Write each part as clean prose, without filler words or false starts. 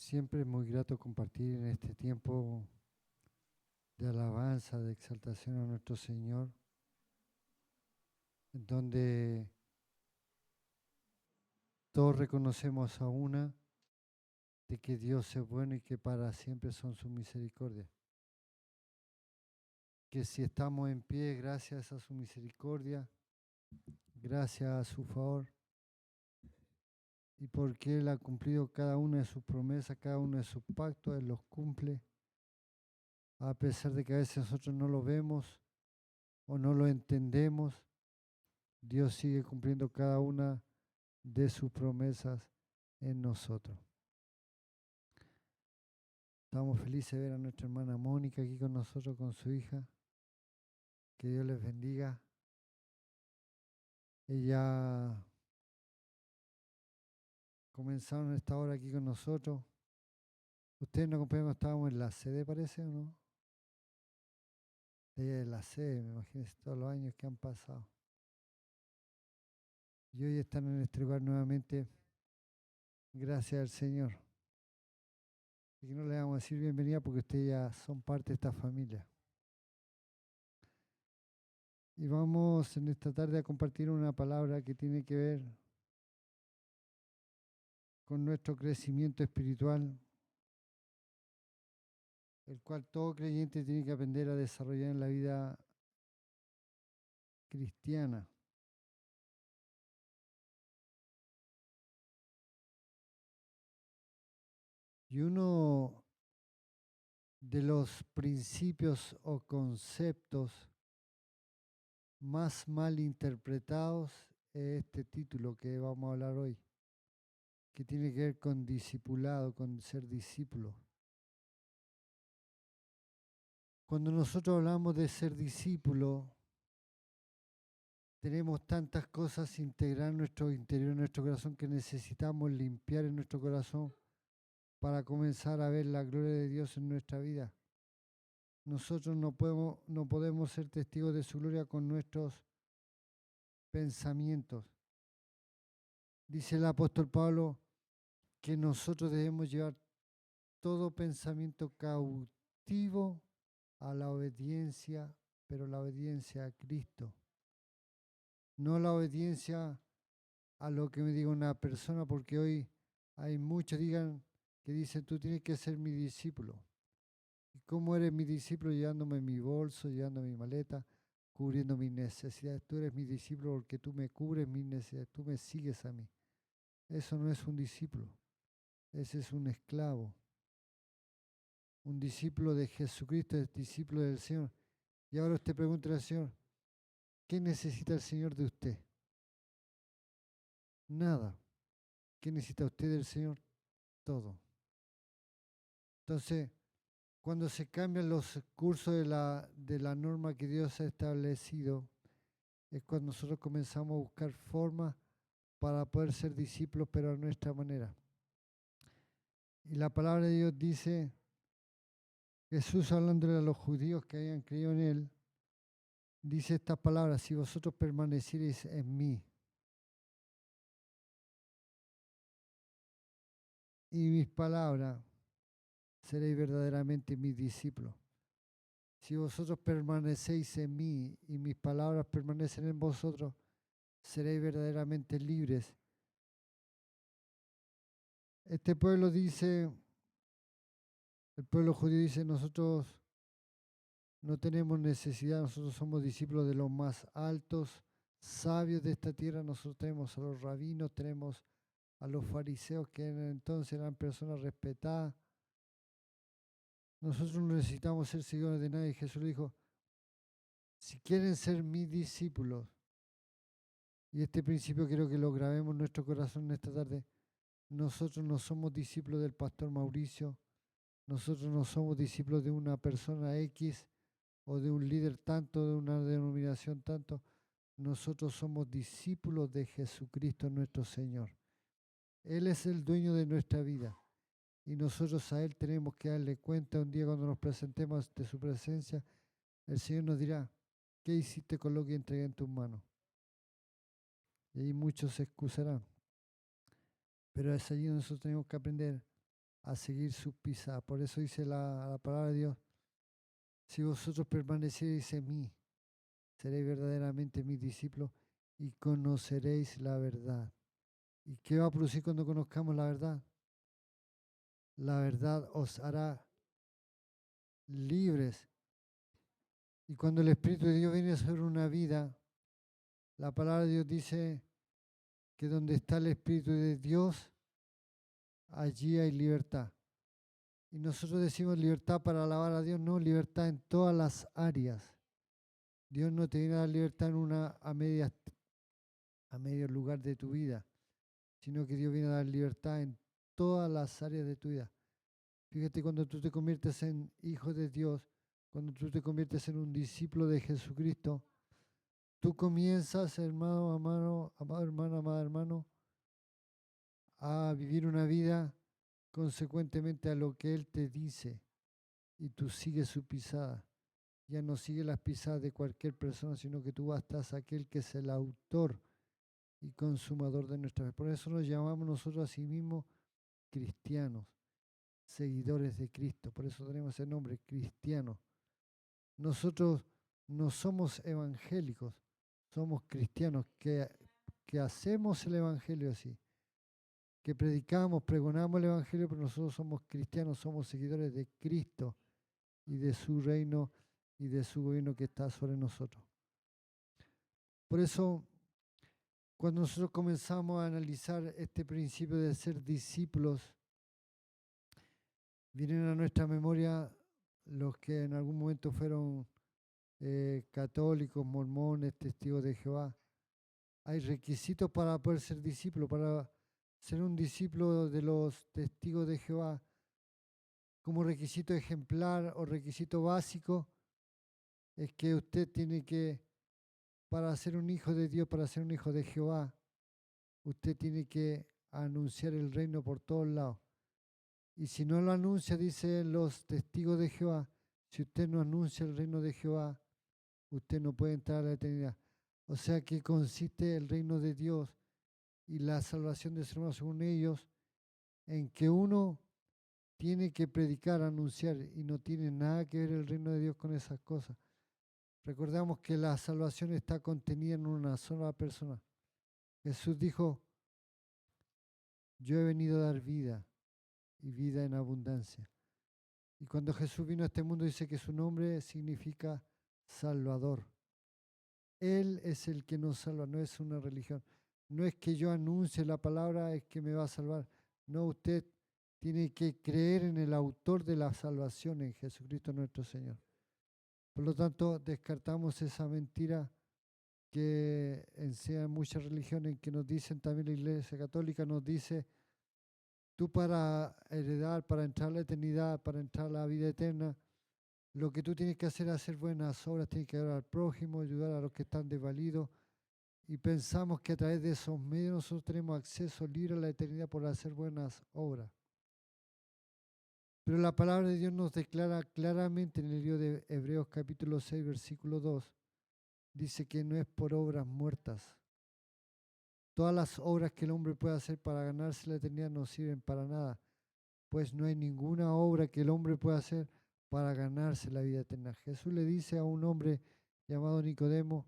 Siempre es muy grato compartir en este tiempo de alabanza, de exaltación a nuestro Señor, en donde todos reconocemos a una de que Dios es bueno y que para siempre son sus misericordias. Que si estamos en pie, gracias a su misericordia, gracias a su favor, y porque Él ha cumplido cada una de sus promesas, cada uno de sus pactos, Él los cumple, a pesar de que a veces nosotros no lo vemos o no lo entendemos. Dios sigue cumpliendo cada una de sus promesas en nosotros. Estamos felices de ver a nuestra hermana Mónica aquí con nosotros, con su hija. Que Dios les bendiga. Ella comenzaron esta hora aquí con nosotros. Ustedes nos acompañaron, estábamos en la sede, parece, ¿o no? Ella en la sede, me imagino, todos los años que han pasado. Y hoy están en este lugar nuevamente, gracias al Señor. Y que no le vamos a decir bienvenida porque ustedes ya son parte de esta familia. Y vamos en esta tarde a compartir una palabra que tiene que ver con nuestro crecimiento espiritual, el cual todo creyente tiene que aprender a desarrollar en la vida cristiana. Y uno de los principios o conceptos más mal interpretados es este título que vamos a hablar hoy, que tiene que ver con discipulado, con ser discípulo. Cuando nosotros hablamos de ser discípulo, tenemos tantas cosas integrar en nuestro interior, en nuestro corazón, que necesitamos limpiar en nuestro corazón para comenzar a ver la gloria de Dios en nuestra vida. Nosotros no podemos ser testigos de su gloria con nuestros pensamientos. Dice el apóstol Pablo que nosotros debemos llevar todo pensamiento cautivo a la obediencia, pero la obediencia a Cristo. No la obediencia a lo que me diga una persona, porque hoy hay muchos que dicen, tú tienes que ser mi discípulo. ¿Y cómo eres mi discípulo? Llevándome mi bolso, llevando mi maleta, cubriendo mis necesidades. Tú eres mi discípulo porque tú me cubres mis necesidades, tú me sigues a mí. Eso no es un discípulo, ese es un esclavo. Un discípulo de Jesucristo es discípulo del Señor. Y ahora usted pregunta al Señor, ¿qué necesita el Señor de usted? Nada. ¿Qué necesita usted del Señor? Todo. Entonces, cuando se cambian los cursos de la norma que Dios ha establecido, es cuando nosotros comenzamos a buscar formas para poder ser discípulos, pero a nuestra manera. Y la palabra de Dios dice, Jesús hablándole a los judíos que habían creído en Él, dice estas palabras, si vosotros permaneciereis en mí y mis palabras, seréis verdaderamente mis discípulos. Si vosotros permanecéis en mí y mis palabras permanecen en vosotros, seréis verdaderamente libres. Este pueblo dice, el pueblo judío dice, nosotros no tenemos necesidad, nosotros somos discípulos de los más altos, sabios de esta tierra, nosotros tenemos a los rabinos, tenemos a los fariseos que entonces eran personas respetadas. Nosotros no necesitamos ser seguidores de nadie. Jesús dijo, si quieren ser mis discípulos, y este principio quiero que lo grabemos en nuestro corazón en esta tarde, nosotros no somos discípulos del pastor Mauricio, nosotros no somos discípulos de una persona X o de un líder tanto, de una denominación tanto, nosotros somos discípulos de Jesucristo nuestro Señor. Él es el dueño de nuestra vida y nosotros a Él tenemos que darle cuenta un día cuando nos presentemos de su presencia. El Señor nos dirá, ¿qué hiciste con lo que entregué en tus manos? Y ahí muchos se excusarán. Pero es allí donde nosotros tenemos que aprender a seguir sus pisadas. Por eso dice la palabra de Dios, si vosotros permaneciereis en mí, seréis verdaderamente mis discípulos y conoceréis la verdad. ¿Y qué va a producir cuando conozcamos la verdad? La verdad os hará libres. Y cuando el Espíritu de Dios viene sobre una vida, la palabra de Dios dice que donde está el Espíritu de Dios, allí hay libertad. Y nosotros decimos libertad para alabar a Dios, no, libertad en todas las áreas. Dios no te viene a dar libertad en a medio lugar de tu vida, sino que Dios viene a dar libertad en todas las áreas de tu vida. Fíjate, cuando tú te conviertes en hijo de Dios, cuando tú te conviertes en un discípulo de Jesucristo, tú comienzas, hermano, amado hermano, amado hermano, a vivir una vida consecuentemente a lo que Él te dice y tú sigues su pisada. Ya no sigues las pisadas de cualquier persona, sino que tú vas tras aquel que es el autor y consumador de nuestra fe. Por eso nos llamamos nosotros a sí mismos cristianos, seguidores de Cristo. Por eso tenemos el nombre cristiano. Nosotros no somos evangélicos, somos cristianos que hacemos el evangelio así, que predicamos, pregonamos el evangelio, pero nosotros somos cristianos, somos seguidores de Cristo y de su reino y de su gobierno que está sobre nosotros. Por eso, cuando nosotros comenzamos a analizar este principio de ser discípulos, vienen a nuestra memoria los que en algún momento fueron católicos, mormones, testigos de Jehová. Hay requisitos para poder ser discípulo, para ser un discípulo de los testigos de Jehová. Como requisito ejemplar o requisito básico, es que usted tiene que, para ser un hijo de Dios, para ser un hijo de Jehová, usted tiene que anunciar el reino por todos lados. Y si no lo anuncia, dicen los testigos de Jehová, si usted no anuncia el reino de Jehová, usted no puede entrar a la eternidad. O sea que consiste el reino de Dios y la salvación de ser humano según ellos, en que uno tiene que predicar, anunciar, y no tiene nada que ver el reino de Dios con esas cosas. Recordamos que la salvación está contenida en una sola persona. Jesús dijo, yo he venido a dar vida y vida en abundancia. Y cuando Jesús vino a este mundo dice que su nombre significa Salvador. Él es el que nos salva, no es una religión. No es que yo anuncie la palabra, es que me va a salvar. No, usted tiene que creer en el autor de la salvación, en Jesucristo nuestro Señor. Por lo tanto, descartamos esa mentira que enseñan muchas religiones, que nos dicen también la Iglesia Católica, nos dice, tú para heredar, para entrar a la eternidad, para entrar a la vida eterna, lo que tú tienes que hacer es hacer buenas obras, tienes que ayudar al prójimo, ayudar a los que están desvalidos. Y pensamos que a través de esos medios nosotros tenemos acceso libre a la eternidad por hacer buenas obras. Pero la palabra de Dios nos declara claramente en el libro de Hebreos capítulo 6, versículo 2, dice que no es por obras muertas. Todas las obras que el hombre puede hacer para ganarse la eternidad no sirven para nada, pues no hay ninguna obra que el hombre pueda hacer para ganarse la vida eterna. Jesús le dice a un hombre llamado Nicodemo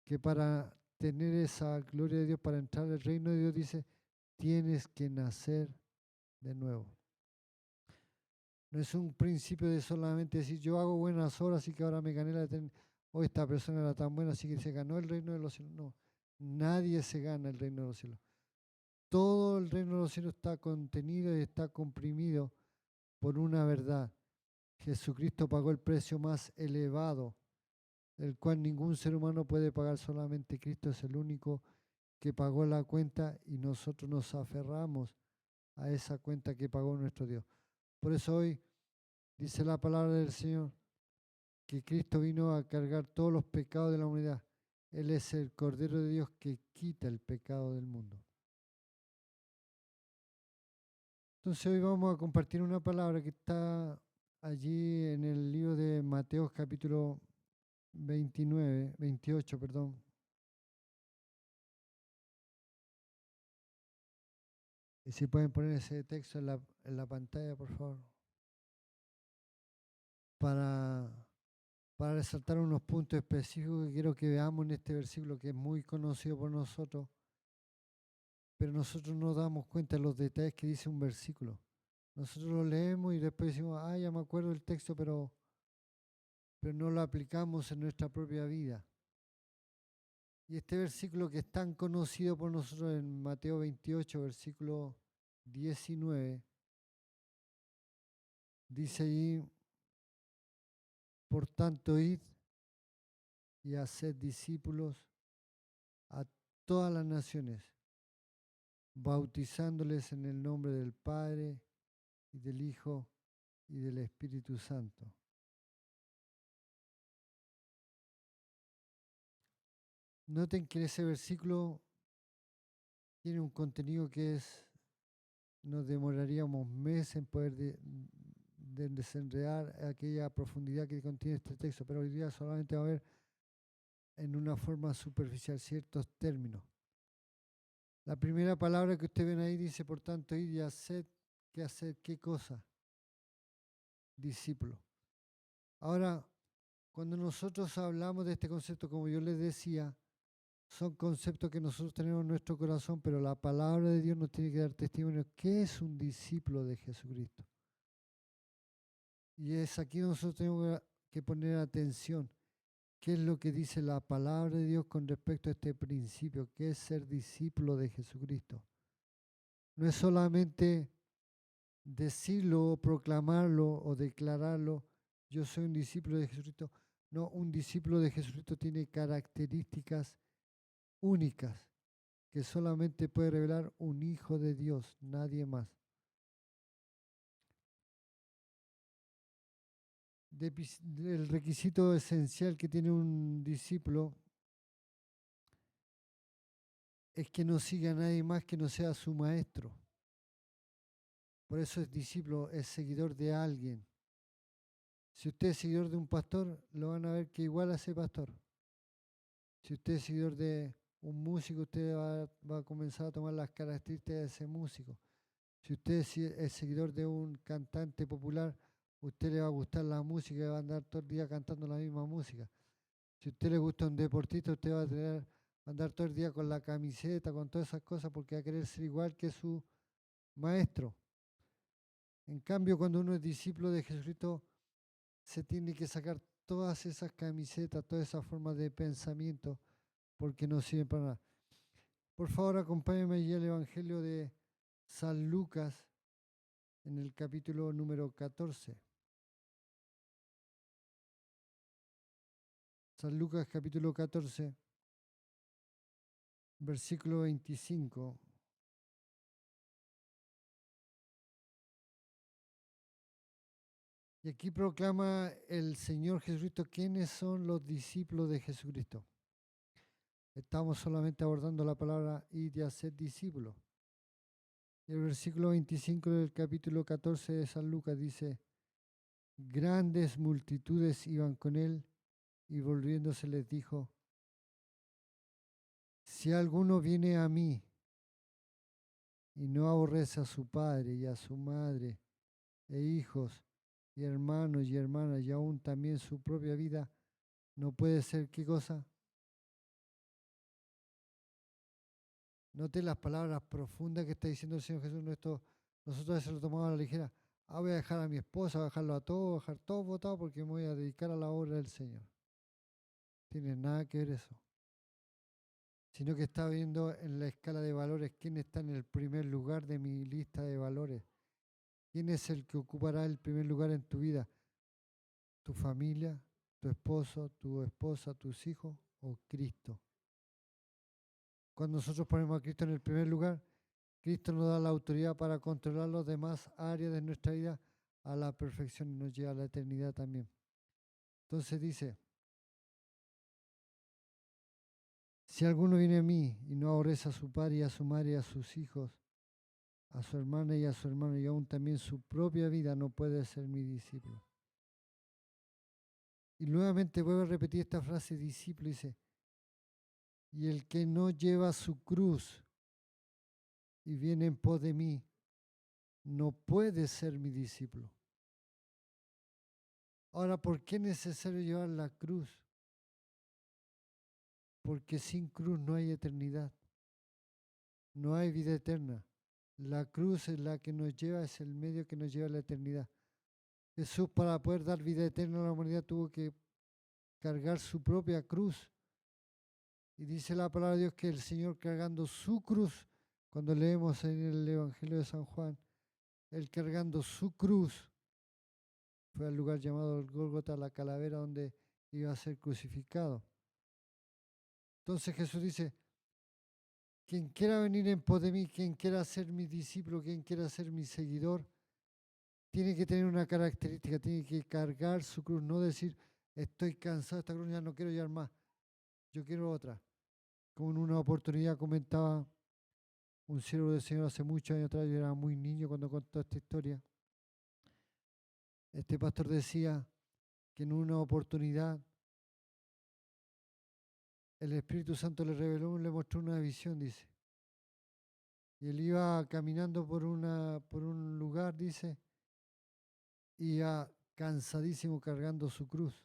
que para tener esa gloria de Dios, para entrar al reino de Dios, dice, tienes que nacer de nuevo. No es un principio de solamente decir, yo hago buenas obras, así que ahora me gané la eternidad. O esta persona era tan buena, así que se ganó el reino de los cielos. No, nadie se gana el reino de los cielos. Todo el reino de los cielos está contenido y está comprimido por una verdad. Jesucristo pagó el precio más elevado, el cual ningún ser humano puede pagar, solamente Cristo es el único que pagó la cuenta y nosotros nos aferramos a esa cuenta que pagó nuestro Dios. Por eso hoy dice la palabra del Señor que Cristo vino a cargar todos los pecados de la humanidad. Él es el Cordero de Dios que quita el pecado del mundo. Entonces hoy vamos a compartir una palabra que está allí en el libro de Mateo capítulo 28, perdón. Y si pueden poner ese texto en la pantalla, por favor, para, para resaltar unos puntos específicos que quiero que veamos en este versículo que es muy conocido por nosotros, pero nosotros no damos cuenta de los detalles que dice un versículo. Nosotros lo leemos y después decimos, ah, ya me acuerdo del texto, pero no lo aplicamos en nuestra propia vida. Y este versículo que es tan conocido por nosotros en Mateo 28, versículo 19, dice allí, por tanto, id y haced discípulos a todas las naciones, bautizándoles en el nombre del Padre y del Hijo y del Espíritu Santo. Noten que ese versículo tiene un contenido que nos demoraríamos meses en poder de desenredar aquella profundidad que contiene este texto, pero hoy día solamente va a ver en una forma superficial ciertos términos. La primera palabra que ustedes ven ahí dice, por tanto, id y haced, ¿qué cosa? Discípulo. Ahora, cuando nosotros hablamos de este concepto, como yo les decía, son conceptos que nosotros tenemos en nuestro corazón, pero la palabra de Dios nos tiene que dar testimonio. ¿Qué es un discípulo de Jesucristo? Y es aquí donde nosotros tenemos que poner atención. ¿Qué es lo que dice la palabra de Dios con respecto a este principio? ¿Qué es ser discípulo de Jesucristo? No es solamente decirlo o proclamarlo o declararlo, yo soy un discípulo de Jesucristo. No, un discípulo de Jesucristo tiene características únicas que solamente puede revelar un hijo de Dios, nadie más. El requisito esencial que tiene un discípulo es que no siga a nadie más que no sea su maestro. Por eso es discípulo, es seguidor de alguien. Si usted es seguidor de un pastor, lo van a ver que igual a ese pastor. Si usted es seguidor de un músico, usted va a comenzar a tomar las características de ese músico. Si usted es seguidor de un cantante popular, usted le va a gustar la música y va a andar todo el día cantando la misma música. Si a usted le gusta un deportista, usted va a andar todo el día con la camiseta, con todas esas cosas, porque va a querer ser igual que su maestro. En cambio, cuando uno es discípulo de Jesucristo, se tiene que sacar todas esas camisetas, todas esas formas de pensamiento, porque no sirven para nada. Por favor, acompáñenme allí al Evangelio de San Lucas, en el capítulo número 14. San Lucas, capítulo 14, versículo 25. Y aquí proclama el Señor Jesucristo quiénes son los discípulos de Jesucristo. Estamos solamente abordando la palabra id y hacer discípulos. Y el versículo 25 del capítulo 14 de San Lucas dice, grandes multitudes iban con él y volviéndose les dijo, si alguno viene a mí y no aborrece a su padre y a su madre e hijos y hermanos y hermanas y aún también su propia vida, no puede ser qué cosa. Note las palabras profundas que está diciendo el Señor Jesús. Nosotros a veces lo tomamos a la ligera. Ah, voy a dejar a mi esposa, voy a dejarlo a todo, voy a dejar todo votado porque me voy a dedicar a la obra del Señor. Tiene nada que ver eso. Sino que está viendo en la escala de valores quién está en el primer lugar de mi lista de valores. ¿Quién es el que ocupará el primer lugar en tu vida? ¿Tu familia, tu esposo, tu esposa, tus hijos o Cristo? Cuando nosotros ponemos a Cristo en el primer lugar, Cristo nos da la autoridad para controlar las demás áreas de nuestra vida a la perfección y nos lleva a la eternidad también. Entonces dice, si alguno viene a mí y no aborrece a su padre y a su madre y a sus hijos, a su hermana y a su hermano y aún también su propia vida, no puede ser mi discípulo. Y nuevamente vuelvo a repetir esta frase, discípulo, dice, y el que no lleva su cruz y viene en pos de mí, no puede ser mi discípulo. Ahora, ¿por qué es necesario llevar la cruz? Porque sin cruz no hay eternidad, no hay vida eterna. La cruz es la que nos lleva, es el medio que nos lleva a la eternidad. Jesús, para poder dar vida eterna a la humanidad, tuvo que cargar su propia cruz. Y dice la palabra de Dios que el Señor, cargando su cruz, cuando leemos en el Evangelio de San Juan, Él cargando su cruz, fue al lugar llamado el Gólgota, la calavera donde iba a ser crucificado. Entonces Jesús dice, quien quiera venir en pos de mí, quien quiera ser mi discípulo, quien quiera ser mi seguidor, tiene que tener una característica, tiene que cargar su cruz, no decir, estoy cansado de esta cruz, ya no quiero llevar más, yo quiero otra. Como en una oportunidad comentaba un siervo del Señor hace muchos años atrás, yo era muy niño cuando contó esta historia. Este pastor decía que en una oportunidad el Espíritu Santo le reveló, le mostró una visión, dice. Y él iba caminando por un lugar, dice, iba cansadísimo cargando su cruz.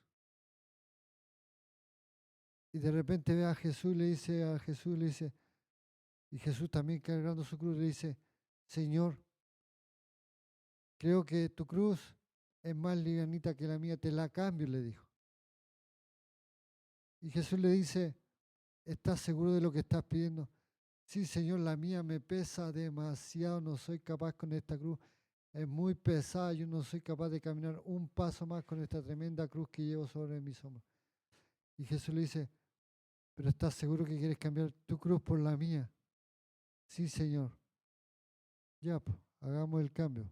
Y de repente ve a Jesús, le dice a Jesús, le dice, y Jesús también cargando su cruz, le dice, Señor, creo que tu cruz es más livianita que la mía, te la cambio, le dijo. Y Jesús le dice, ¿estás seguro de lo que estás pidiendo? Sí, Señor, la mía me pesa demasiado, no soy capaz con esta cruz. Es muy pesada, yo no soy capaz de caminar un paso más con esta tremenda cruz que llevo sobre mis hombros. Y Jesús le dice, ¿pero estás seguro que quieres cambiar tu cruz por la mía? Sí, Señor. Ya, pues, hagamos el cambio.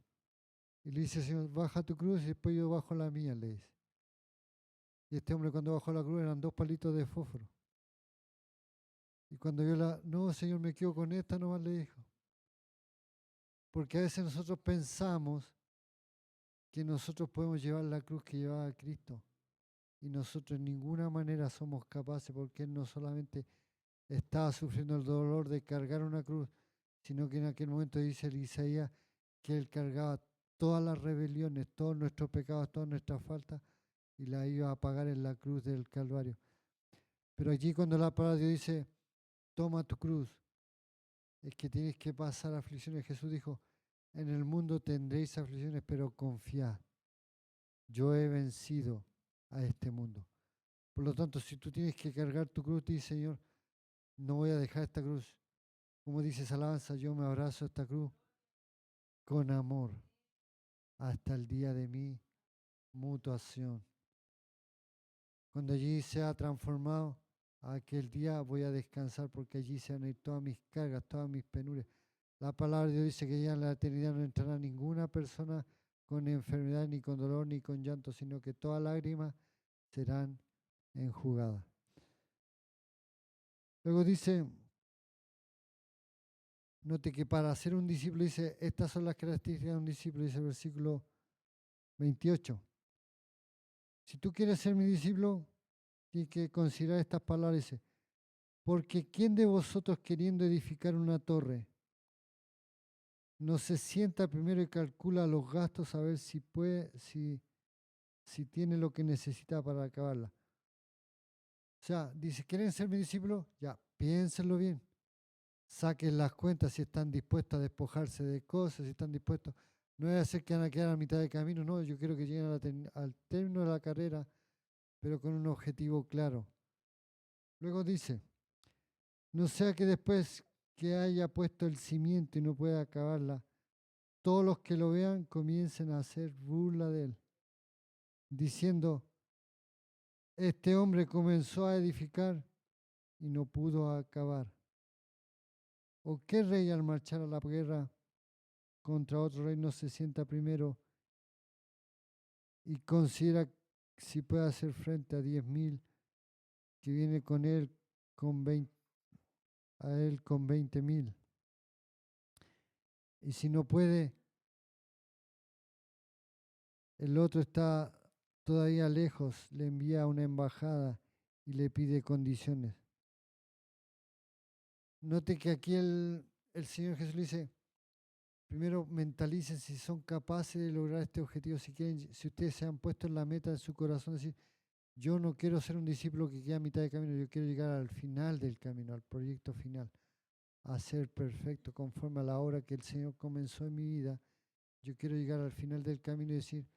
Y le dice, Señor, baja tu cruz y después yo bajo la mía, le dice. Y este hombre cuando bajó la cruz eran 2 palitos de fósforo. Y cuando vio no, Señor, me quedo con esta nomás, le dijo. Porque a veces nosotros pensamos que nosotros podemos llevar la cruz que llevaba Cristo. Y nosotros en ninguna manera somos capaces, porque Él no solamente estaba sufriendo el dolor de cargar una cruz, sino que en aquel momento dice el Isaías que Él cargaba todas las rebeliones, todos nuestros pecados, todas nuestras faltas, y la iba a pagar en la cruz del Calvario. Pero allí cuando la palabra de Dios dice, toma tu cruz, es que tienes que pasar aflicciones. Jesús dijo, en el mundo tendréis aflicciones, pero confiad, yo he vencido a este mundo. Por lo tanto, si tú tienes que cargar tu cruz, di, Señor, no voy a dejar esta cruz. Como dice esa alabanza, yo me abrazo a esta cruz con amor hasta el día de mi mutuación. Cuando allí sea transformado, aquel día voy a descansar porque allí se van a ir todas mis cargas, todas mis penurias. La palabra de Dios dice que ya en la eternidad no entrará ninguna persona con enfermedad, ni con dolor, ni con llanto, sino que todas lágrimas serán enjugadas. Luego dice, note que para ser un discípulo, dice, estas son las características de un discípulo, dice el versículo 28. Si tú quieres ser mi discípulo, tienes que considerar estas palabras, dice, porque ¿quién de vosotros queriendo edificar una torre no se sienta primero y calcula los gastos a ver si puede, si tiene lo que necesita para acabarla? O sea, dice, ¿quieren ser mi discípulo? Ya, piénsenlo bien. Saquen las cuentas si están dispuestos a despojarse de cosas, si están dispuestos. No es hacer que van a quedar a mitad de camino, no, yo quiero que lleguen al término de la carrera, pero con un objetivo claro. Luego dice, no sea que después que haya puesto el cimiento y no pueda acabarla, todos los que lo vean comiencen a hacer burla de él, diciendo, este hombre comenzó a edificar y no pudo acabar. ¿O qué rey al marchar a la guerra contra otro rey no se sienta primero y considera si puede hacer frente a 10.000 que viene con él con 20.000? Y si no puede, el otro está todavía lejos, le envía una embajada y le pide condiciones. Note que aquí el Señor Jesús le dice, primero mentalicen si son capaces de lograr este objetivo, si quieren, si ustedes se han puesto en la meta de su corazón, decir, yo no quiero ser un discípulo que queda a mitad de camino, yo quiero llegar al final del camino, al proyecto final, a ser perfecto conforme a la obra que el Señor comenzó en mi vida. Yo quiero llegar al final del camino y decir,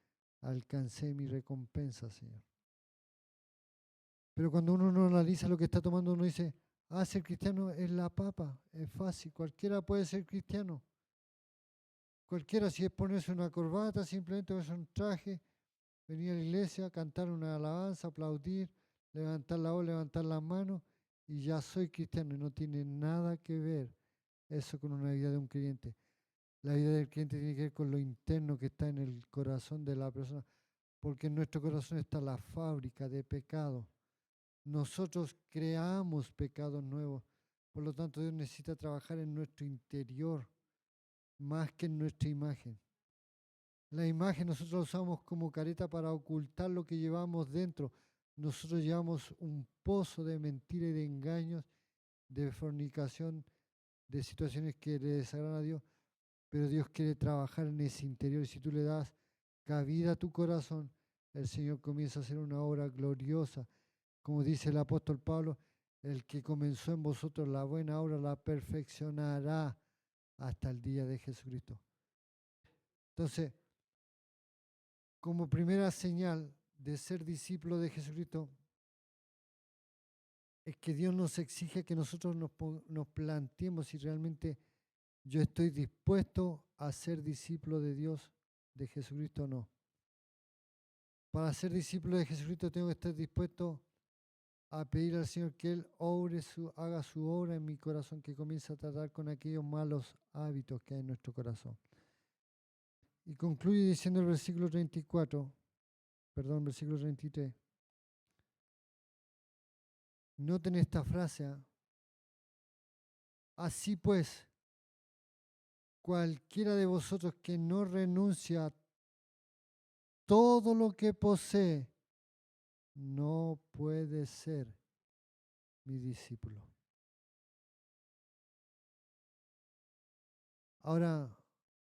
alcancé mi recompensa, Señor. Pero cuando uno no analiza lo que está tomando, uno dice, ser cristiano es la papa, es fácil, cualquiera puede ser cristiano. Cualquiera, si es ponerse una corbata, simplemente ponerse un traje, venir a la iglesia, cantar una alabanza, aplaudir, levantar la voz, levantar las manos, y ya soy cristiano. Y no tiene nada que ver eso con una vida de un creyente. La vida del creyente tiene que ver con lo interno que está en el corazón de la persona, porque en nuestro corazón está la fábrica de pecado. Nosotros creamos pecados nuevos, por lo tanto Dios necesita trabajar en nuestro interior más que en nuestra imagen. La imagen nosotros la usamos como careta para ocultar lo que llevamos dentro. Nosotros llevamos un pozo de mentira y de engaños, de fornicación, de situaciones que le desagradan a Dios, pero Dios quiere trabajar en ese interior y si tú le das cabida a tu corazón, el Señor comienza a hacer una obra gloriosa. Como dice el apóstol Pablo, el que comenzó en vosotros la buena obra la perfeccionará hasta el día de Jesucristo. Entonces, como primera señal de ser discípulo de Jesucristo, es que Dios nos exige que nosotros nos planteemos si realmente yo estoy dispuesto a ser discípulo de Dios, de Jesucristo o no. Para ser discípulo de Jesucristo tengo que estar dispuesto a pedir al Señor que Él haga su obra en mi corazón, que comience a tratar con aquellos malos hábitos que hay en nuestro corazón. Y concluye diciendo el versículo 34, versículo 33. Noten esta frase. Así pues, cualquiera de vosotros que no renuncia a todo lo que posee, no puede ser mi discípulo. Ahora,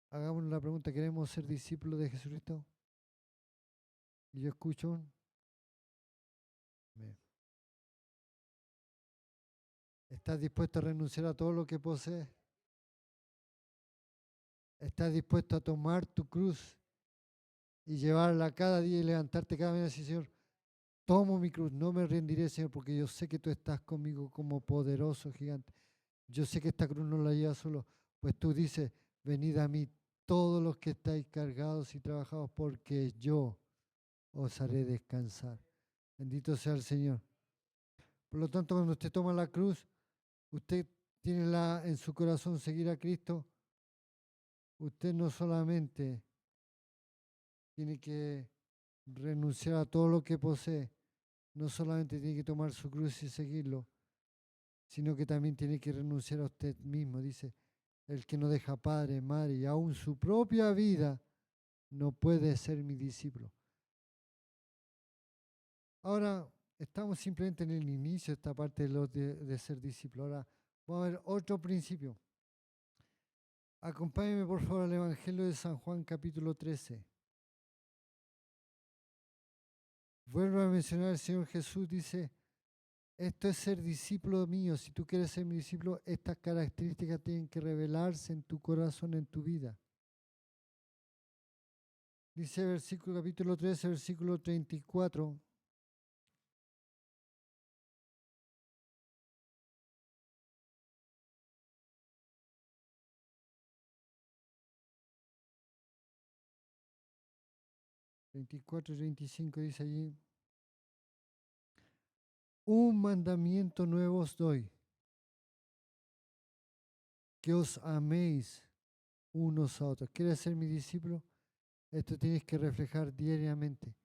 hagamos la pregunta, ¿queremos ser discípulos de Jesucristo? Y yo escucho un... ¿Estás dispuesto a renunciar a todo lo que posees? ¿Estás dispuesto a tomar tu cruz y llevarla cada día y levantarte cada vez y decir, Señor, tomo mi cruz, no me rendiré, Señor, porque yo sé que tú estás conmigo como poderoso gigante. Yo sé que esta cruz no la lleva solo, pues tú dices, venid a mí todos los que estáis cargados y trabajados, porque yo os haré descansar. Bendito sea el Señor. Por lo tanto, cuando usted toma la cruz, usted tiene en su corazón seguir a Cristo. Usted no solamente tiene que renunciar a todo lo que posee, no solamente tiene que tomar su cruz y seguirlo, sino que también tiene que renunciar a usted mismo. Dice, el que no deja padre, madre y aún su propia vida, no puede ser mi discípulo. Ahora, estamos simplemente en el inicio de esta parte de ser discípulo. Ahora, vamos a ver otro principio. Acompáñenme por favor al Evangelio de San Juan capítulo 13. Vuelvo a mencionar al Señor Jesús, dice, esto es ser discípulo mío. Si tú quieres ser mi discípulo, estas características tienen que revelarse en tu corazón, en tu vida. Dice versículo capítulo 13, versículo 34. Y 35 dice allí, un mandamiento nuevo os doy, que os améis unos a otros. ¿Quieres ser mi discípulo? Esto tienes que reflejar diariamente.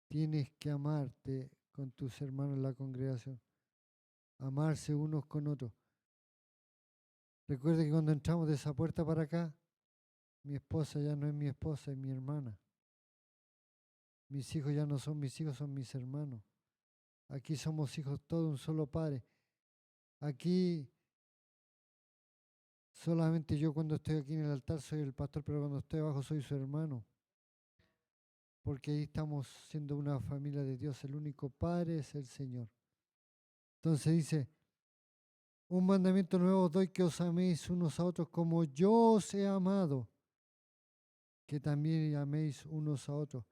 Tienes que amarte con tus hermanos en la congregación. Amarse unos con otros. Recuerde que cuando entramos de esa puerta para acá, mi esposa ya no es mi esposa, es mi hermana. Mis hijos ya no son mis hijos, son mis hermanos. Aquí somos hijos todos, un solo padre. Aquí Solamente yo cuando estoy aquí en el altar soy el pastor, pero cuando estoy abajo soy su hermano. Porque ahí estamos siendo una familia de Dios. El único Padre es el Señor. Entonces dice, un mandamiento nuevo os doy, que os améis unos a otros como yo os he amado, que también améis unos a otros.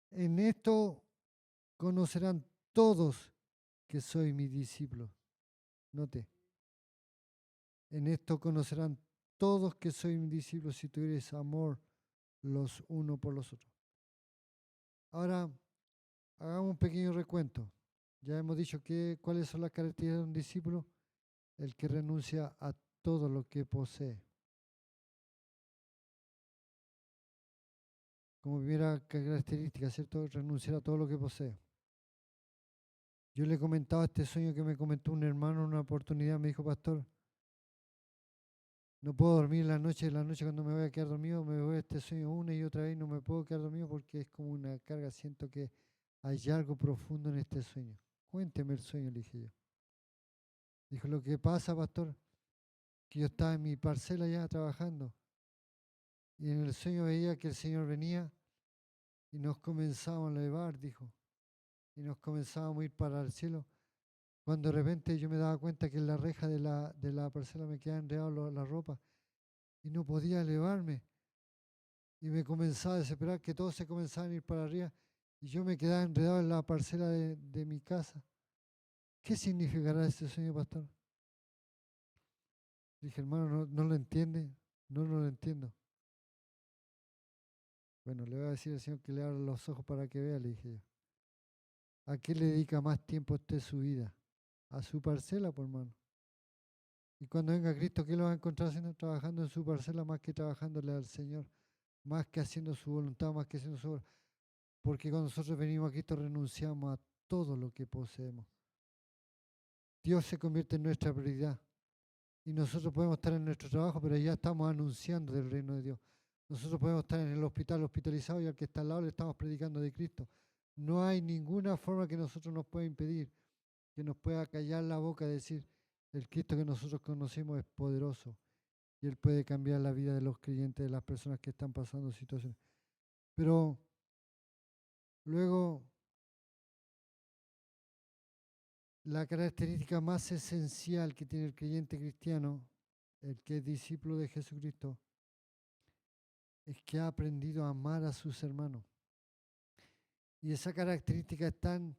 En esto conocerán todos que soy mi discípulo. Note, en esto conocerán todos que soy mi discípulo si tuvierais amor los unos por los otros. Ahora, hagamos un pequeño recuento. Ya hemos dicho cuáles son las características de un discípulo. El que renuncia a todo lo que posee. Como primera característica, ¿cierto? Renunciar a todo lo que posee. Yo le comentaba este sueño que me comentó un hermano en una oportunidad. Me dijo, pastor, no puedo dormir en la noche cuando me voy a quedar dormido, me voy a este sueño una y otra vez, no me puedo quedar dormido porque es como una carga, siento que hay algo profundo en este sueño. Cuénteme el sueño, le dije yo. Dijo, lo que pasa, pastor, que yo estaba en mi parcela ya trabajando y en el sueño veía que el Señor venía y nos comenzábamos a elevar, dijo, y nos comenzábamos a ir para el cielo. Cuando de repente yo me daba cuenta que en la reja de la parcela me quedaba enredado la ropa y no podía elevarme. Y me comenzaba a desesperar que todos se comenzaban a ir para arriba y yo me quedaba enredado en la parcela de mi casa. ¿Qué significará este sueño, pastor? Dije, hermano, no lo entiende, no lo entiendo. Bueno, le voy a decir al Señor que le abra los ojos para que vea, le dije yo. ¿A qué le dedica más tiempo usted su vida? A su parcela, por hermano. Y cuando venga Cristo, ¿qué lo va a encontrar haciendo? Trabajando en su parcela más que trabajándole al Señor, más que haciendo su voluntad, más que haciendo su obra. Porque cuando nosotros venimos a Cristo renunciamos a todo lo que poseemos. Dios se convierte en nuestra prioridad. Y nosotros podemos estar en nuestro trabajo, pero ya estamos anunciando del reino de Dios. Nosotros podemos estar en el hospital hospitalizado y al que está al lado le estamos predicando de Cristo. No hay ninguna forma que nosotros nos pueda impedir, que nos pueda callar la boca, decir, el Cristo que nosotros conocemos es poderoso y Él puede cambiar la vida de los creyentes, de las personas que están pasando situaciones. Pero luego, la característica más esencial que tiene el creyente cristiano, el que es discípulo de Jesucristo, es que ha aprendido a amar a sus hermanos. Y esa característica es tan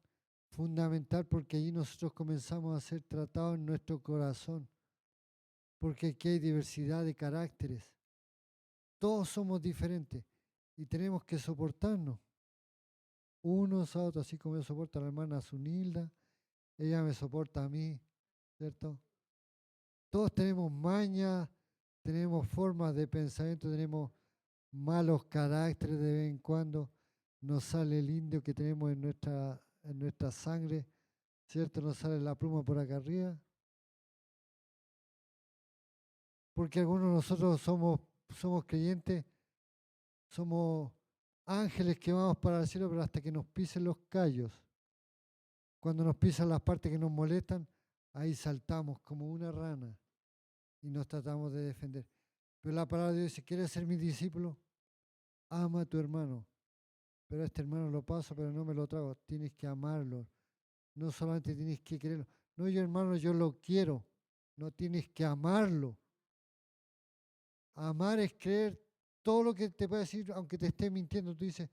fundamental porque ahí nosotros comenzamos a ser tratados en nuestro corazón, porque aquí hay diversidad de caracteres. Todos somos diferentes y tenemos que soportarnos unos a otros, así como yo soporto a la hermana Zunilda, ella me soporta a mí, ¿cierto? Todos tenemos mañas, tenemos formas de pensamiento, tenemos malos caracteres de vez en cuando, nos sale el indio que tenemos en nuestra sangre, ¿cierto? Nos sale la pluma por acá arriba, porque algunos de nosotros somos creyentes, somos ángeles que vamos para el cielo, pero hasta que nos pisen los callos, cuando nos pisan las partes que nos molestan, ahí saltamos como una rana y nos tratamos de defender. Pero la palabra de Dios dice, ¿quieres ser mi discípulo? Ama a tu hermano. Pero a este hermano lo paso, pero no me lo trago. Tienes que amarlo. No solamente tienes que quererlo. No, yo hermano, yo lo quiero. No tienes que amarlo. Amar es creer todo lo que te puede decir, aunque te esté mintiendo. Tú dices,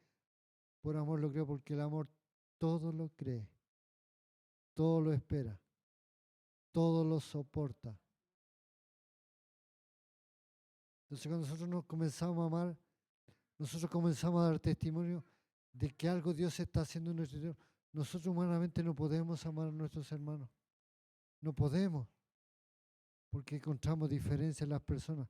por amor lo creo, porque el amor todo lo cree, todo lo espera, todo lo soporta. Entonces cuando nosotros nos comenzamos a amar, nosotros comenzamos a dar testimonio de que algo Dios está haciendo en nuestro interior. Nosotros humanamente no podemos amar a nuestros hermanos. No podemos, porque encontramos diferencias en las personas.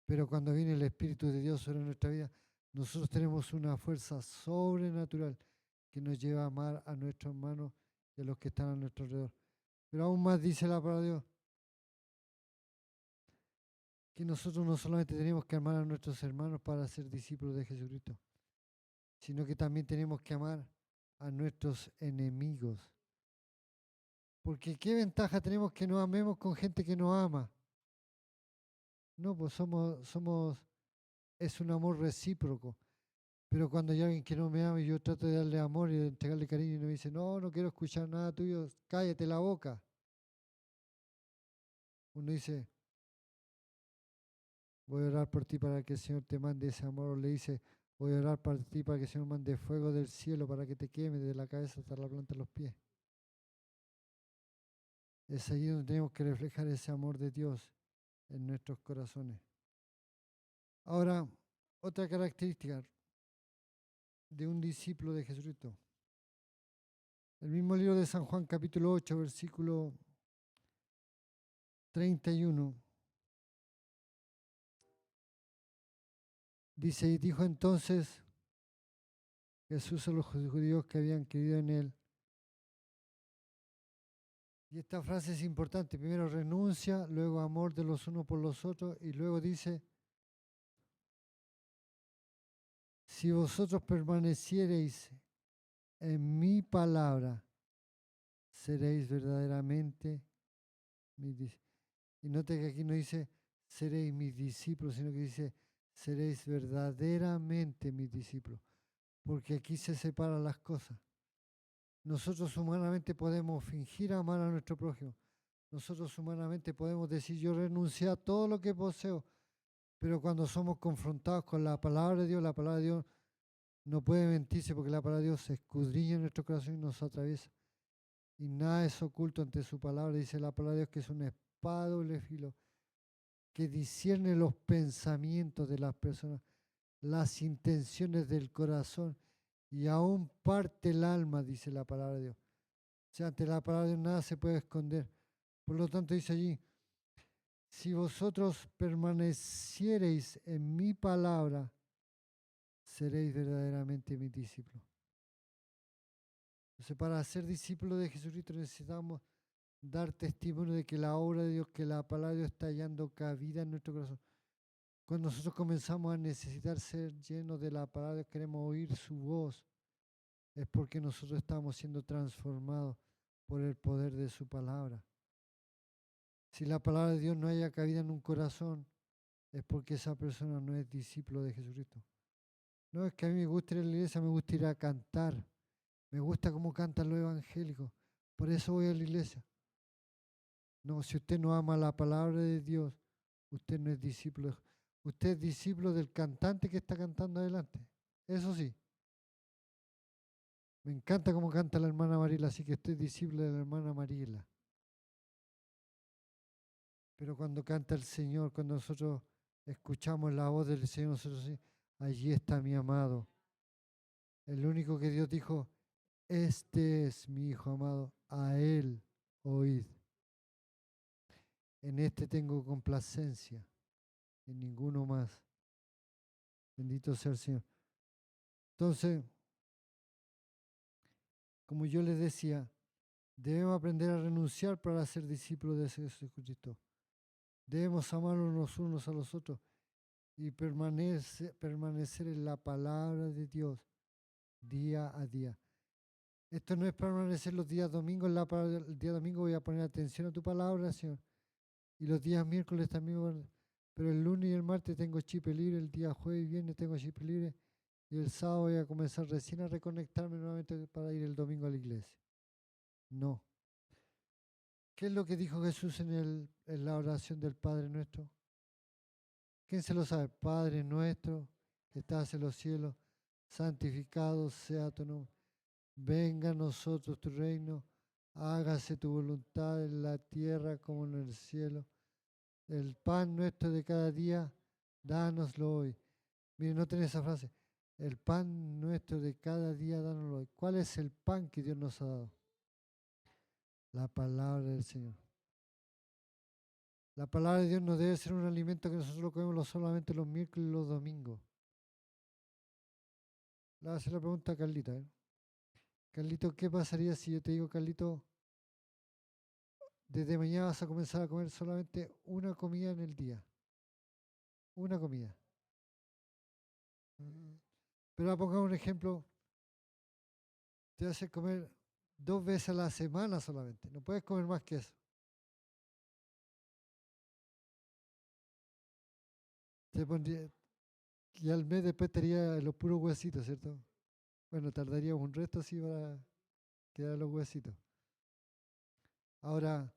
Pero cuando viene el Espíritu de Dios sobre nuestra vida, nosotros tenemos una fuerza sobrenatural que nos lleva a amar a nuestros hermanos y a los que están a nuestro alrededor. Pero aún más dice la palabra de Dios, que nosotros no solamente tenemos que amar a nuestros hermanos para ser discípulos de Jesucristo, sino que también tenemos que amar a nuestros enemigos. Porque qué ventaja tenemos que nos amemos con gente que nos ama. No, pues es un amor recíproco. Pero cuando hay alguien que no me ama y yo trato de darle amor y de entregarle cariño y no me dice, no, no quiero escuchar nada tuyo, cállate la boca. Uno dice, voy a orar por ti para que el Señor te mande ese amor. O le dice, voy a orar por ti para que el Señor mande fuego del cielo para que te queme desde la cabeza hasta la planta de los pies. Es ahí donde tenemos que reflejar ese amor de Dios en nuestros corazones. Ahora, otra característica de un discípulo de Jesucristo. El mismo libro de San Juan, capítulo 8, versículo 31. Dice, y dijo entonces Jesús a los judíos que habían creído en él. Y esta frase es importante. Primero renuncia, luego amor de los unos por los otros y luego dice, si vosotros permaneciereis en mi palabra, seréis verdaderamente mis discípulos. Y note que aquí no dice seréis mis discípulos, sino que dice seréis verdaderamente mis discípulos. Porque aquí se separan las cosas. Nosotros humanamente podemos fingir amar a nuestro prójimo. Nosotros humanamente podemos decir yo renuncié a todo lo que poseo. Pero cuando somos confrontados con la palabra de Dios, la palabra de Dios no puede mentirse porque la palabra de Dios se escudriña en nuestro corazón y nos atraviesa. Y nada es oculto ante su palabra. Dice la palabra de Dios que es una espada de doble filo que discierne los pensamientos de las personas, las intenciones del corazón y aún parte el alma, dice la palabra de Dios. O sea, ante la palabra de Dios nada se puede esconder. Por lo tanto, dice allí, si vosotros permaneciereis en mi palabra, seréis verdaderamente mis discípulos. Entonces, para ser discípulos de Jesucristo necesitamos dar testimonio de que la obra de Dios, que la palabra de Dios está hallando cabida en nuestro corazón. Cuando nosotros comenzamos a necesitar ser llenos de la palabra de Dios, queremos oír su voz, es porque nosotros estamos siendo transformados por el poder de su palabra. Si la palabra de Dios no haya cabida en un corazón, es porque esa persona no es discípulo de Jesucristo. No es que a mí me guste ir a la iglesia, me gusta ir a cantar. Me gusta cómo cantan los evangélicos. Por eso voy a la iglesia. No, si usted no ama la palabra de Dios, usted no es discípulo. Usted es discípulo del cantante que está cantando adelante. Eso sí. Me encanta cómo canta la hermana Mariela, así que usted es discípulo de la hermana Mariela. Pero cuando canta el Señor, cuando nosotros escuchamos la voz del Señor, nosotros sí, allí está mi amado. El único que Dios dijo, este es mi Hijo amado, a Él oíd. En este tengo complacencia, en ninguno más. Bendito sea el Señor. Entonces, como yo les decía, debemos aprender a renunciar para ser discípulos de Jesucristo. Debemos amarnos los unos a los otros y permanecer en la palabra de Dios día a día. Esto no es permanecer los días domingos en la palabra. El día domingo voy a poner atención a tu palabra, Señor. Y los días miércoles también, pero el lunes y el martes tengo chip libre, el día jueves y viernes tengo chip libre. Y el sábado voy a comenzar recién a reconectarme nuevamente para ir el domingo a la iglesia. No. ¿Qué es lo que dijo Jesús en la oración del Padre nuestro? ¿Quién se lo sabe? Padre nuestro, que estás en los cielos, santificado sea tu nombre. Venga a nosotros tu reino, hágase tu voluntad en la tierra como en el cielo. El pan nuestro de cada día, dánoslo hoy. Miren, no tenés esa frase. El pan nuestro de cada día, dánoslo hoy. ¿Cuál es el pan que Dios nos ha dado? La palabra del Señor. La palabra de Dios no debe ser un alimento que nosotros lo comemos solamente los miércoles y los domingos. Le voy a hacer la pregunta a Carlita. Carlito, ¿qué pasaría si yo te digo, Carlito, desde mañana vas a comenzar a comer solamente una comida en el día? Una comida. Pero pongamos un ejemplo, te vas a comer 2 veces a la semana solamente. No puedes comer más que eso. te pondría, y al mes después estaría los puros huesitos, ¿cierto? Bueno, tardaría un resto así para quedar los huesitos. Ahora,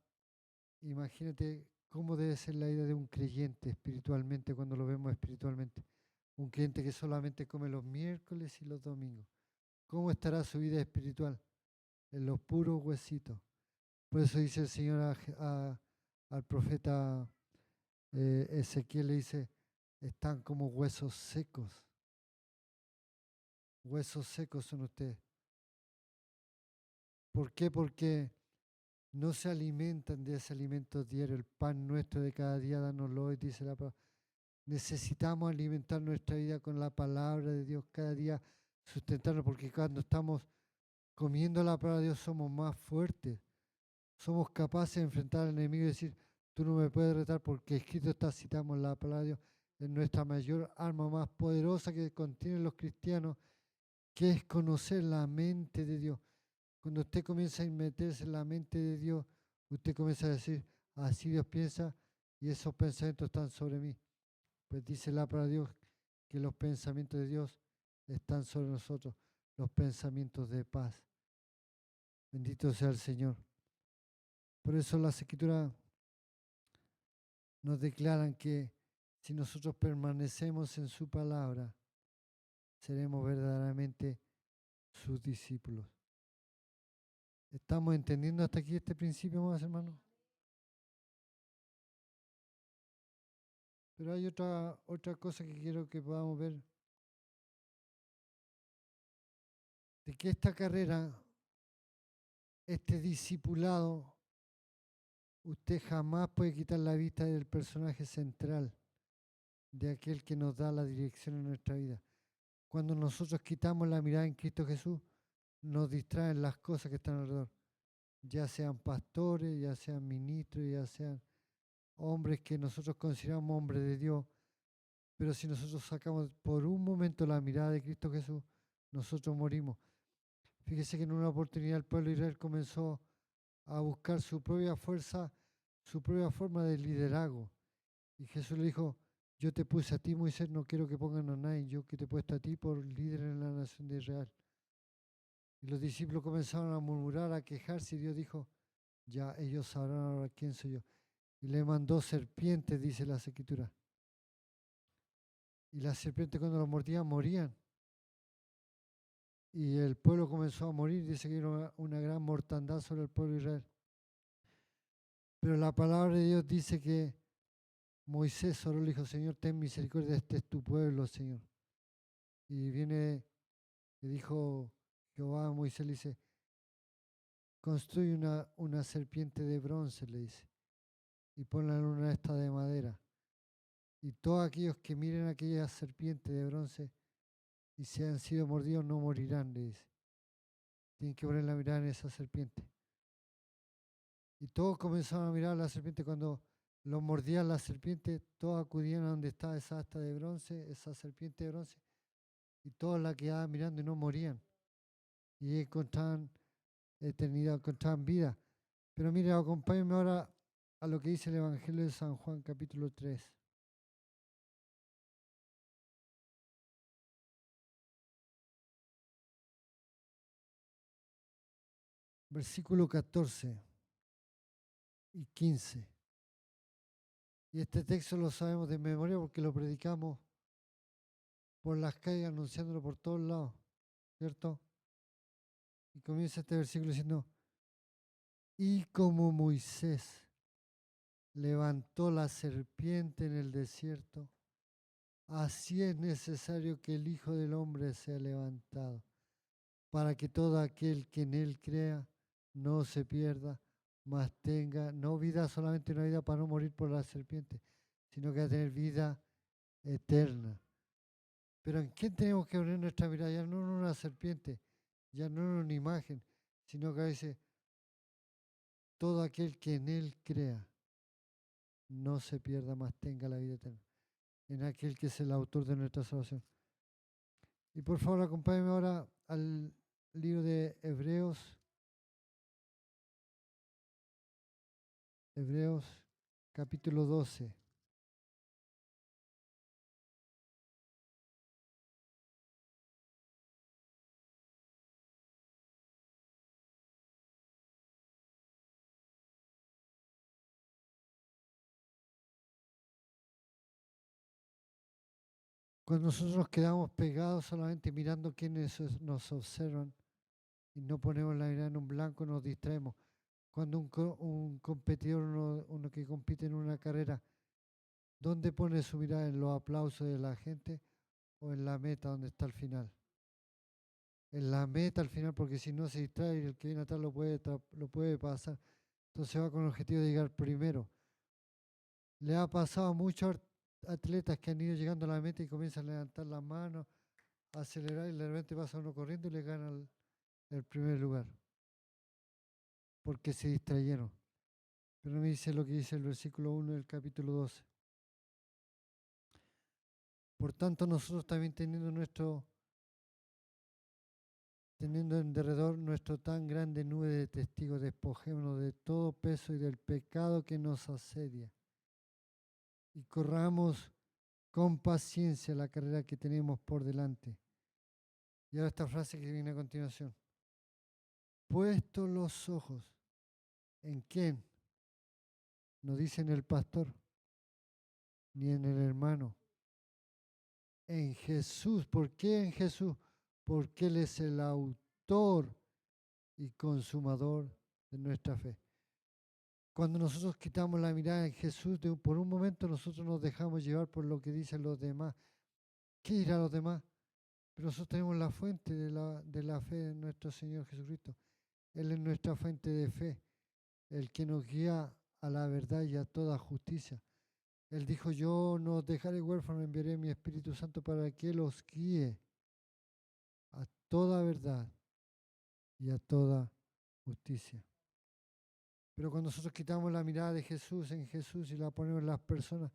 imagínate cómo debe ser la vida de un creyente espiritualmente cuando lo vemos espiritualmente. Un creyente que solamente come los miércoles y los domingos. ¿Cómo estará su vida espiritual? En los puros huesitos. Por eso dice el Señor al profeta Ezequiel, le dice, están como huesos secos. Huesos secos son ustedes. ¿Por qué? Porque no se alimentan de ese alimento diario, el pan nuestro de cada día, dánoslo hoy, dice la palabra. Necesitamos alimentar nuestra vida con la palabra de Dios cada día, sustentarnos, porque cuando estamos comiendo la palabra de Dios somos más fuertes, somos capaces de enfrentar al enemigo y decir, tú no me puedes retar porque escrito está, citamos la palabra de Dios, es nuestra mayor arma más poderosa que contienen los cristianos, que es conocer la mente de Dios. Cuando usted comienza a meterse en la mente de Dios, usted comienza a decir, así Dios piensa y esos pensamientos están sobre mí. Pues dice la palabra de Dios que los pensamientos de Dios están sobre nosotros, los pensamientos de paz. Bendito sea el Señor. Por eso las Escrituras nos declaran que si nosotros permanecemos en su palabra, seremos verdaderamente sus discípulos. ¿Estamos entendiendo hasta aquí este principio, más hermanos? Pero hay otra cosa que quiero que podamos ver. De que esta carrera, este discipulado, usted jamás puede quitar la vista del personaje central, de aquel que nos da la dirección en nuestra vida. Cuando nosotros quitamos la mirada en Cristo Jesús, nos distraen las cosas que están alrededor, ya sean pastores, ya sean ministros, ya sean hombres que nosotros consideramos hombres de Dios, pero si nosotros sacamos por un momento la mirada de Cristo Jesús, nosotros morimos. Fíjese que en una oportunidad el pueblo de Israel comenzó a buscar su propia fuerza, su propia forma de liderazgo. Y Jesús le dijo, yo te puse a ti, Moisés, no quiero que pongan a nadie, yo que te he puesto a ti por líder en la nación de Israel. Y los discípulos comenzaron a murmurar, a quejarse, y Dios dijo, ya ellos sabrán ahora quién soy yo. Y le mandó serpientes, dice la Escritura. Y las serpientes cuando los mordían, morían. Y el pueblo comenzó a morir, dice que era una gran mortandad sobre el pueblo de Israel. Pero la palabra de Dios dice que Moisés oró, le dijo, Señor, ten misericordia, este es tu pueblo, Señor. Y viene, le dijo Jehová a Moisés, le dice, construye una serpiente de bronce, le dice, y ponla en una esta de madera. Y todos aquellos que miren aquella serpiente de bronce y se han sido mordidos no morirán, le dice. Tienen que poner la mirada en esa serpiente. Y todos comenzaron a mirar a la serpiente. Cuando los mordían la serpiente, todos acudían a donde estaba esa asta de bronce, esa serpiente de bronce, y todos la quedaban mirando y no morían. Y encontraban eternidad, encontraban vida. Pero mire, acompáñenme ahora a lo que dice el Evangelio de San Juan, capítulo 3. Versículo 14 y 15. Y este texto lo sabemos de memoria porque lo predicamos por las calles, anunciándolo por todos lados, ¿cierto? Y comienza este versículo diciendo, y como Moisés levantó la serpiente en el desierto, así es necesario que el Hijo del Hombre sea levantado, para que todo aquel que en él crea no se pierda, mas tenga no vida solamente una vida para no morir por la serpiente, sino que va a tener vida eterna. Pero ¿en quién tenemos que poner nuestra mirada? Ya no en una serpiente, ya no en una imagen, sino que dice, todo aquel que en él crea no se pierda, más tenga la vida eterna. En aquel que es el autor de nuestra salvación. Y por favor, acompáñenme ahora al libro de Hebreos. Hebreos capítulo 12. Cuando nosotros nos quedamos pegados solamente mirando quienes nos observan y no ponemos la mirada en un blanco, nos distraemos. Cuando un competidor, uno que compite en una carrera, ¿dónde pone su mirada? ¿En los aplausos de la gente o en la meta donde está al final? En la meta al final, porque si no se distrae y el que viene atrás lo puede pasar. Entonces va con el objetivo de llegar primero. Le ha pasado a muchos atletas que han ido llegando a la meta y comienzan a levantar las manos, a acelerar y de repente pasa uno corriendo y le gana el primer lugar, porque se distrayeron. Pero no me dice lo que dice el versículo 1 del capítulo 12. Por tanto, nosotros también teniendo en derredor nuestro tan grande nube de testigos, despojémonos de todo peso y del pecado que nos asedia y corramos con paciencia la carrera que tenemos por delante. Y ahora esta frase que viene a continuación. Puesto los ojos en quién, no dice en el pastor ni en el hermano, en Jesús. ¿Por qué en Jesús? Porque Él es el autor y consumador de nuestra fe. Cuando nosotros quitamos la mirada en Jesús, por un momento nosotros nos dejamos llevar por lo que dicen los demás. ¿Qué dirán los demás? Pero nosotros tenemos la fuente de la fe en nuestro Señor Jesucristo. Él es nuestra fuente de fe, el que nos guía a la verdad y a toda justicia. Él dijo, yo no os dejaré huérfanos, enviaré mi Espíritu Santo para que los guíe a toda verdad y a toda justicia. Pero cuando nosotros quitamos la mirada de Jesús en Jesús y la ponemos en las personas,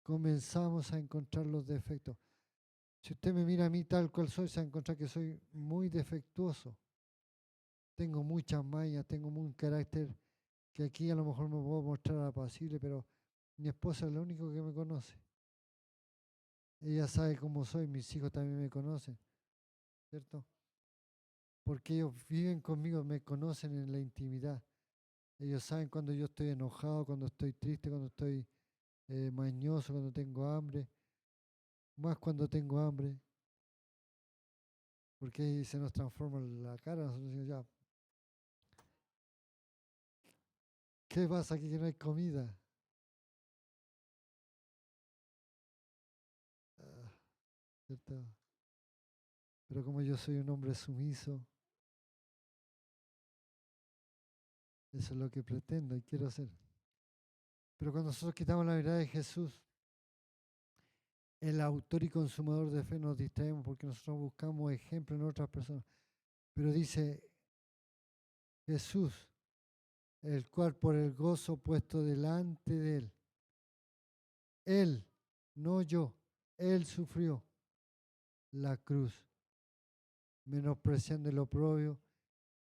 comenzamos a encontrar los defectos. Si usted me mira a mí tal cual soy, se va a encontrar que soy muy defectuoso. Tengo muchas mañas, tengo un carácter que aquí a lo mejor me puedo mostrar apacible, pero mi esposa es lo único que me conoce. Ella sabe cómo soy, mis hijos también me conocen, ¿cierto? Porque ellos viven conmigo, me conocen en la intimidad. Ellos saben cuando yo estoy enojado, cuando estoy triste, cuando estoy mañoso, cuando tengo hambre, más cuando tengo hambre, porque ahí se nos transforma la cara, nosotros decimos, ya, ¿qué pasa aquí que no hay comida? Ah, ¿cierto? Pero como yo soy un hombre sumiso, eso es lo que pretendo y quiero hacer. Pero cuando nosotros quitamos la mirada de Jesús, el autor y consumador de fe, nos distraemos porque nosotros buscamos ejemplo en otras personas. Pero dice Jesús, el cual por el gozo puesto delante de él, no yo, él sufrió la cruz, menospreciando el oprobio,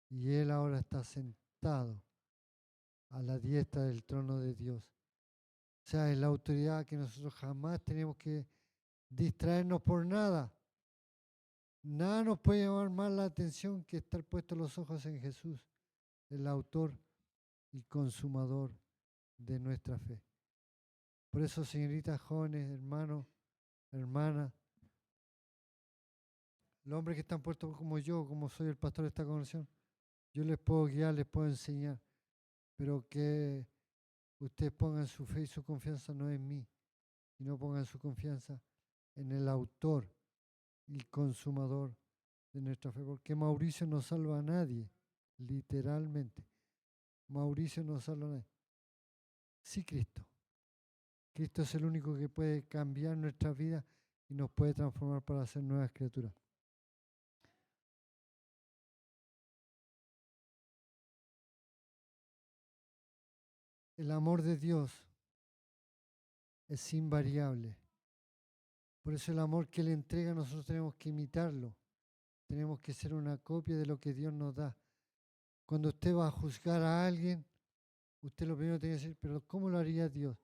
y él ahora está sentado a la diestra del trono de Dios. O sea, es la autoridad que nosotros jamás tenemos que distraernos por nada. Nada nos puede llamar más la atención que estar puestos los ojos en Jesús, el autor y consumador de nuestra fe. Por eso, señoritas, jóvenes, hermanos, hermanas, los hombres que están puestos como yo, como soy el pastor de esta congregación, yo les puedo guiar, les puedo enseñar, pero que ustedes pongan su fe y su confianza no en mí, sino pongan su confianza en el autor y consumador de nuestra fe, porque Mauricio no salva a nadie, literalmente. Mauricio no salva a nadie. Sí, Cristo. Cristo es el único que puede cambiar nuestra vida y nos puede transformar para ser nuevas criaturas. El amor de Dios es invariable. Por eso el amor que Él entrega nosotros tenemos que imitarlo. Tenemos que ser una copia de lo que Dios nos da. Cuando usted va a juzgar a alguien, usted lo primero tiene que decir, pero ¿cómo lo haría Dios?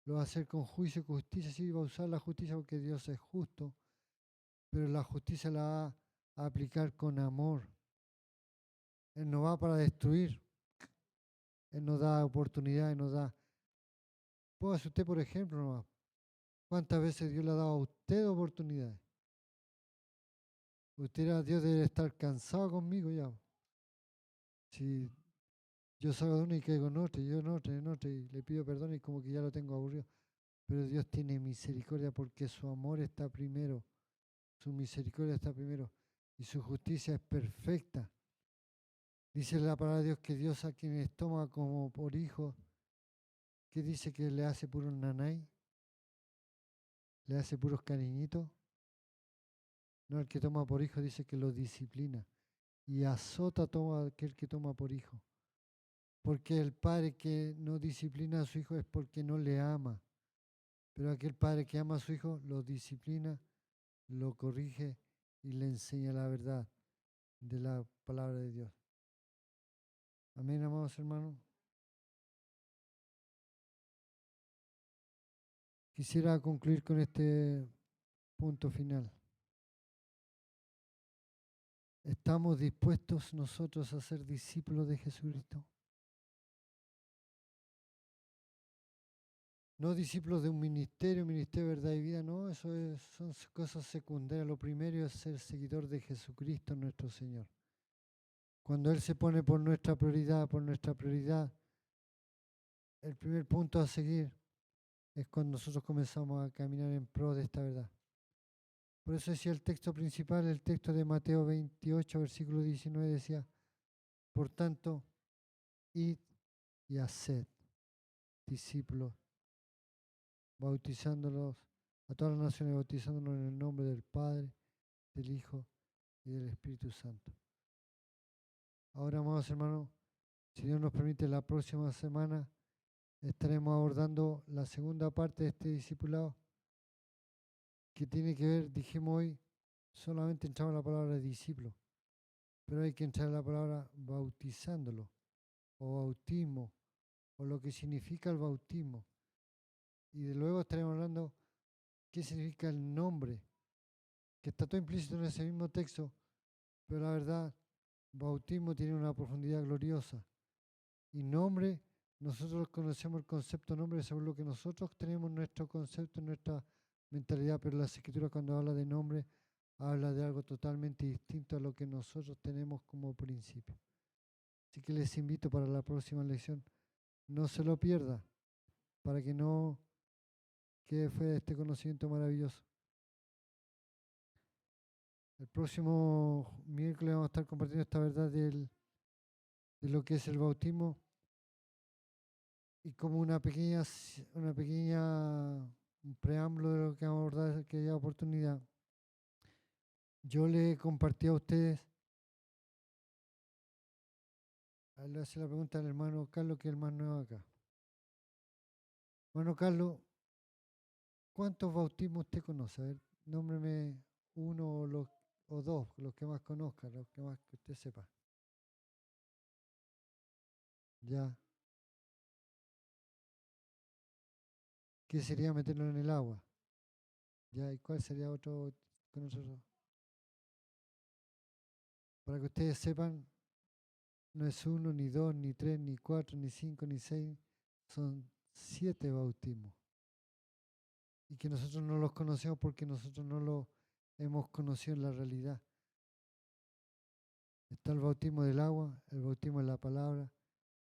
Lo va a hacer con juicio y justicia, sí, va a usar la justicia porque Dios es justo, pero la justicia la va a aplicar con amor. Él no va para destruir, Él nos da oportunidad, Él nos da. Póngase usted, por ejemplo, nomás. ¿Cuántas veces Dios le ha dado a usted oportunidades? Usted era Dios debe estar cansado conmigo ya. Si yo salgo de una y caigo en otra, y yo en otra, y le pido perdón y como que ya lo tengo aburrido. Pero Dios tiene misericordia porque su amor está primero, su misericordia está primero y su justicia es perfecta. Dice la palabra de Dios que Dios a quienes toma como por hijos, que dice que le hace puros nanay, le hace puros cariñitos. No, el que toma por hijo dice que lo disciplina y azota a todo aquel que toma por hijo. Porque el padre que no disciplina a su hijo es porque no le ama. Pero aquel padre que ama a su hijo lo disciplina, lo corrige y le enseña la verdad de la palabra de Dios. Amén, amados hermanos. Quisiera concluir con este punto final. ¿Estamos dispuestos nosotros a ser discípulos de Jesucristo? No discípulos de un ministerio de verdad y vida, no, son cosas secundarias. Lo primero es ser seguidor de Jesucristo nuestro Señor. Cuando Él se pone por nuestra prioridad, el primer punto a seguir es cuando nosotros comenzamos a caminar en pro de esta verdad. Por eso decía el texto principal, el texto de Mateo 28, versículo 19, decía, por tanto, id y haced discípulos, bautizándolos a todas las naciones, bautizándolos en el nombre del Padre, del Hijo y del Espíritu Santo. Ahora, amados hermanos, si Dios nos permite, la próxima semana estaremos abordando la segunda parte de este discipulado, que tiene que ver, dijimos hoy, solamente entramos en la palabra discípulo, pero hay que entrar en la palabra bautizándolo, o bautismo, o lo que significa el bautismo. Y de luego estaremos hablando qué significa el nombre, que está todo implícito en ese mismo texto, pero la verdad, bautismo tiene una profundidad gloriosa. Y nombre, nosotros conocemos el concepto nombre según lo que nosotros tenemos nuestro concepto, nuestra mentalidad, pero la Escritura cuando habla de nombre, habla de algo totalmente distinto a lo que nosotros tenemos como principio. Así que les invito para la próxima lección, no se lo pierda, para que no quede fuera de este conocimiento maravilloso. El próximo miércoles vamos a estar compartiendo esta verdad de lo que es el bautismo y como un preámbulo de lo que vamos a abordar aquella oportunidad. Yo le compartí a ustedes, le hace la pregunta al hermano Carlos, que es el más nuevo acá. Hermano Carlos, ¿cuántos bautismos usted conoce? A ver, nómbreme uno o dos, los que más conozca, los que más que usted sepa. Ya. ¿Qué sería meterlo en el agua? Ya, ¿y cuál sería otro con nosotros? Para que ustedes sepan, no es uno, ni dos, ni tres, ni cuatro, ni cinco, ni seis, son 7 bautismos. Y que nosotros no los conocemos porque nosotros no los hemos conocido en la realidad. Está el bautismo del agua, el bautismo de la palabra,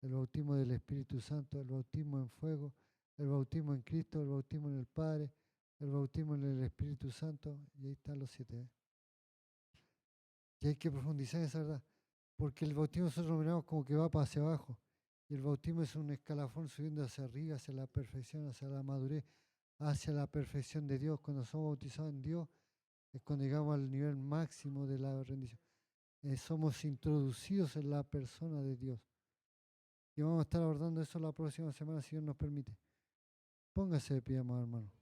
el bautismo del Espíritu Santo, el bautismo en fuego, el bautismo en Cristo, el bautismo en el Padre, el bautismo en el Espíritu Santo, y ahí están los 7. Y hay que profundizar en esa verdad, porque el bautismo nosotros lo miramos como que va para hacia abajo, y el bautismo es un escalafón subiendo hacia arriba, hacia la perfección, hacia la madurez, hacia la perfección de Dios. Cuando somos bautizados en Dios es cuando llegamos al nivel máximo de la rendición. Somos introducidos en la persona de Dios. Y vamos a estar abordando eso la próxima semana, si Dios nos permite. Póngase de pie, amado hermano.